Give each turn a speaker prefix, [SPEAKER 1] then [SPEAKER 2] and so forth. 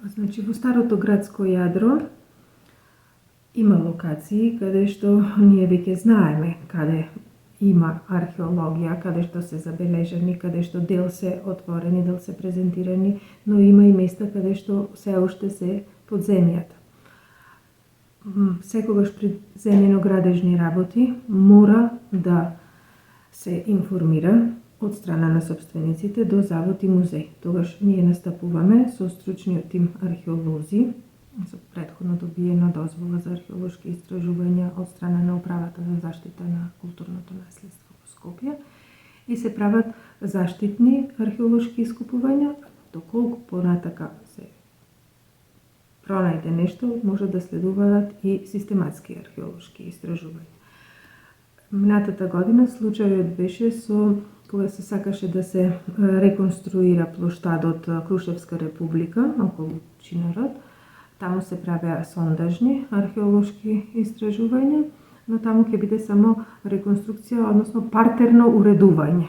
[SPEAKER 1] Значи, во старото градско јадро има локации каде што ние веќе знаеме каде има археологија, каде што се забележани, каде што дел се отворени, дел се презентирани, но има и места каде што се уште се под земјата. Секогаш при земјено-градежни работи мора да се информира од страна на собствениците до завод и музеј. Тогаш ние настапуваме со стручниот тим археолози, со претходно добиена дозвола за археолошки истражувања од страна на Управата за заштита на културното наследство во Скопје и се прават заштитни археолошки искупувања, доколку понатака се пронајде нешто, може да следуваат и систематски археолошки истражувања. Минатата година случајот беше со кога се сакаше да се реконструира плоштадот Крушевска република околу Чинарот. Таму се правеа сондажни археолошки истражувања, но таму ќе биде само реконструкција, односно партерно уредување.